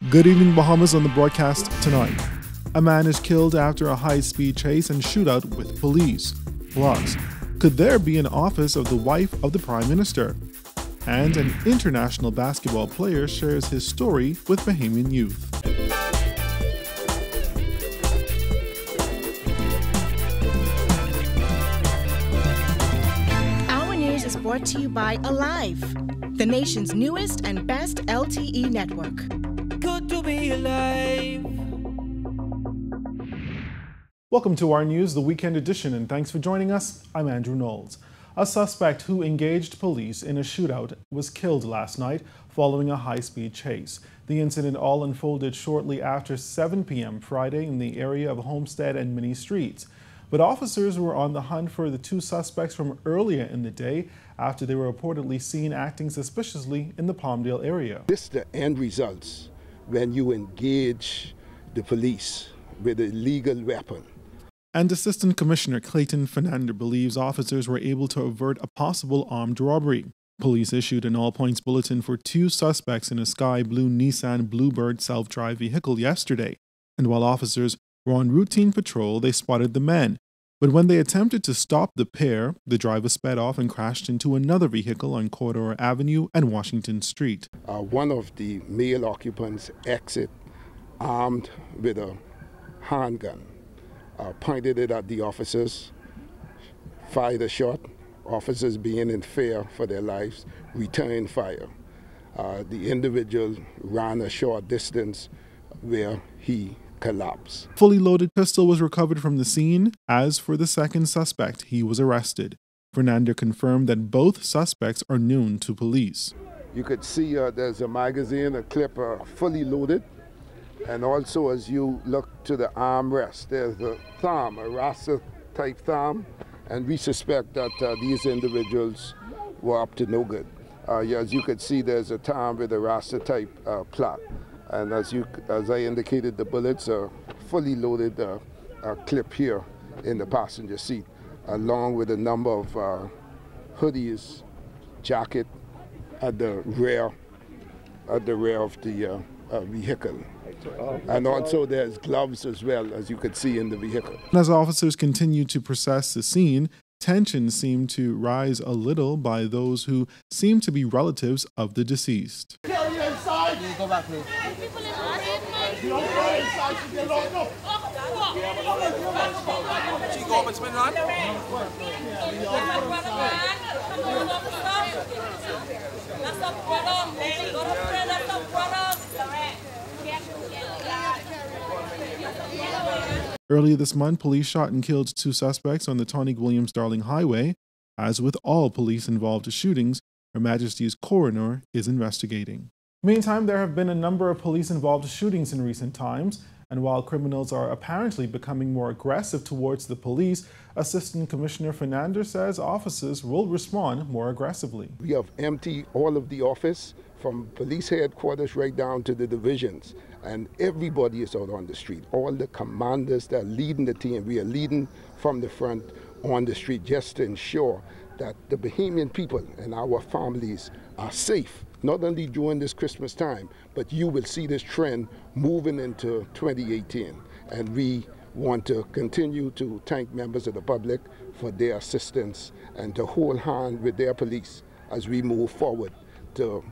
Good evening, Bahamas, on the broadcast tonight. A man is killed after a high-speed chase and shootout with police. Plus, could there be an office of the wife of the Prime Minister? And an international basketball player shares his story with Bahamian youth. Our news is brought to you by Alive, the nation's newest and best LTE network. Good to be alive. Welcome to our news, the weekend edition, and thanks for joining us. I'm Andrew Knowles. A suspect who engaged police in a shootout was killed last night following a high-speed chase. The incident all unfolded shortly after 7 p.m. Friday in the area of Homestead and Minnie Streets. But officers were on the hunt for the two suspects from earlier in the day after they were reportedly seen acting suspiciously in the Palmdale area. This is the end results when you engage the police with a legal weapon. And Assistant Commissioner Clayton Fernandez believes officers were able to avert a possible armed robbery. Police issued an all-points bulletin for two suspects in a sky blue Nissan Bluebird self-drive vehicle yesterday. And while officers were on routine patrol, they spotted the men. But when they attempted to stop the pair, the driver sped off and crashed into another vehicle on Corridor Avenue and Washington Street. One of the male occupants exit armed with a handgun, pointed it at the officers, fired a shot. Officers, being in fear for their lives, returned fire. The individual ran a short distance where he collapsed. Fully loaded pistol was recovered from the scene. As for the second suspect, he was arrested. Fernandez confirmed that both suspects are known to police. You could see there's a magazine, a clip fully loaded. And also, as you look to the armrest, there's a thumb, a Rasta type thumb. And we suspect that these individuals were up to no good. As you could see, there's a thumb with a Rasta type plot. And as I indicated, the bullets are fully loaded clip here in the passenger seat, along with a number of hoodies, jacket at the rear of the vehicle. And also there's gloves as well, as you could see in the vehicle. As officers continue to process the scene, tensions seem to rise a little by those who seem to be relatives of the deceased. Go back, please. She go up and spin around? Earlier this month, police shot and killed two suspects on the Tony Williams-Darling Highway. As with all police-involved shootings, Her Majesty's coroner is investigating. Meantime, there have been a number of police-involved shootings in recent times, and while criminals are apparently becoming more aggressive towards the police, Assistant Commissioner Fernandez says officers will respond more aggressively. We have emptied all of the office from police headquarters right down to the divisions, and everybody is out on the street. All the commanders that are leading the team, we are leading from the front on the street just to ensure that the Bahamian people and our families are safe, not only during this Christmas time, but you will see this trend moving into 2018. And we want to continue to thank members of the public for their assistance and to hold hand with their police as we move forward to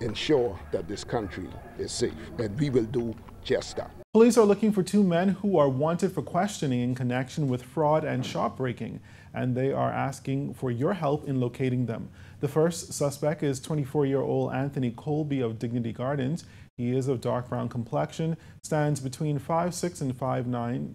ensure that this country is safe. And we will do just that. Police are looking for two men who are wanted for questioning in connection with fraud and shop breaking, and they are asking for your help in locating them. The first suspect is 24-year-old Anthony Colby of Dignity Gardens. He is of dark brown complexion, stands between 5'6" and 5'9",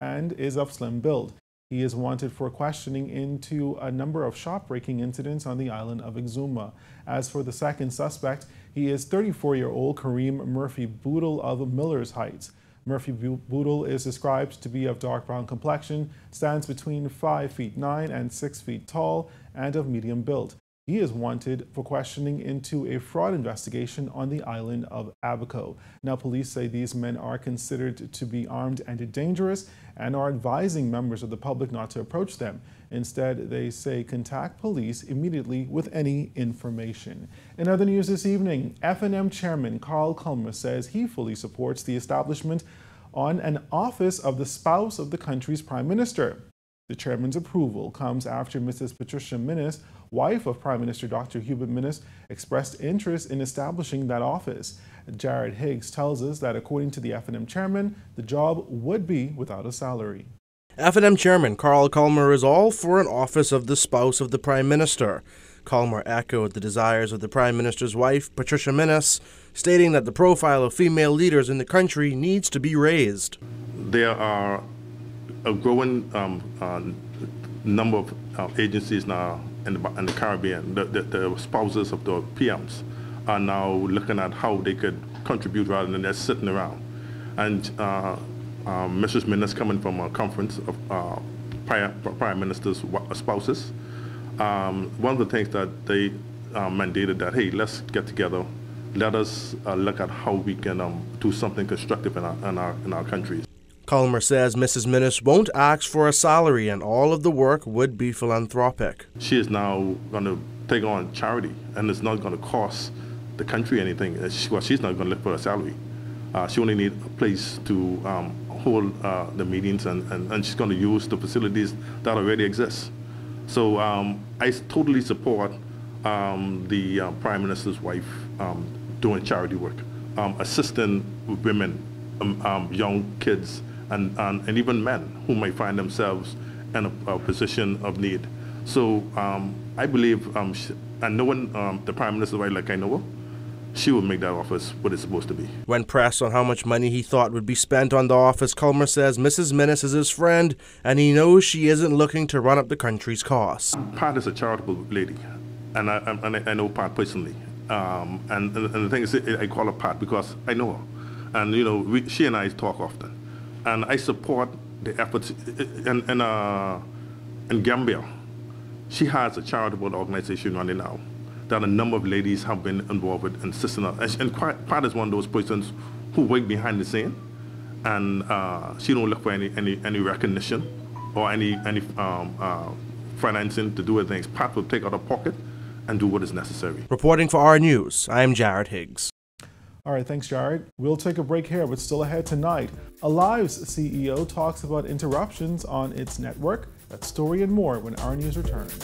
and is of slim build. He is wanted for questioning into a number of shop-breaking incidents on the island of Exuma. As for the second suspect, he is 34-year-old Kareem Murphy Boodle of Millers Heights. Murphy Boodle is described to be of dark brown complexion, stands between 5'9" and 6 feet tall, and of medium build. He is wanted for questioning into a fraud investigation on the island of Abaco. Now, police say these men are considered to be armed and dangerous and are advising members of the public not to approach them. Instead, they say contact police immediately with any information. In other news this evening, F&M Chairman Carl Culmer says he fully supports the establishment on an office of the spouse of the country's prime minister. The chairman's approval comes after Mrs. Patricia Minnis, wife of Prime Minister Dr. Hubert Minnis, expressed interest in establishing that office. Jared Higgs tells us that according to the F&M chairman, the job would be without a salary. F&M Chairman Carl Culmer is all for an office of the spouse of the Prime Minister. Culmer echoed the desires of the Prime Minister's wife, Patricia Minnis, stating that the profile of female leaders in the country needs to be raised. There are a growing number of agencies now in the Caribbean. The spouses of the PMs are now looking at how they could contribute rather than just sitting around. And Mrs. Minnis coming from a conference of prime ministers' spouses. One of the things that they mandated that, hey, let's get together, let us look at how we can do something constructive in our countries. Culmer says Mrs. Minnis won't ask for a salary and all of the work would be philanthropic. She is now going to take on charity and it's not going to cost the country anything. She's not going to look for a salary. She only needs a place to hold the meetings and she's going to use the facilities that already exist. So I totally support the Prime Minister's wife doing charity work, assisting women, young kids, and even men who might find themselves in a position of need. So I believe, and knowing the Prime Minister's wife like I know her, she will make that office what it's supposed to be. When pressed on how much money he thought would be spent on the office, Culmer says Mrs. Minnis is his friend and he knows she isn't looking to run up the country's costs. Pat is a charitable lady, and I know Pat personally. And the thing is, I call her Pat because I know her. And, you know, she and I talk often. And I support the efforts in Gambia. She has a charitable organization running now that a number of ladies have been involved with and assisting her. And Pat is one of those persons who work behind the scene, and she don't look for any recognition or any financing to do things. Pat will take out her pocket and do what is necessary. Reporting for our News, I am Jared Higgs. All right, thanks, Jared. We'll take a break here, but still ahead tonight. Alive's CEO talks about interruptions on its network. That story and more when our news returns.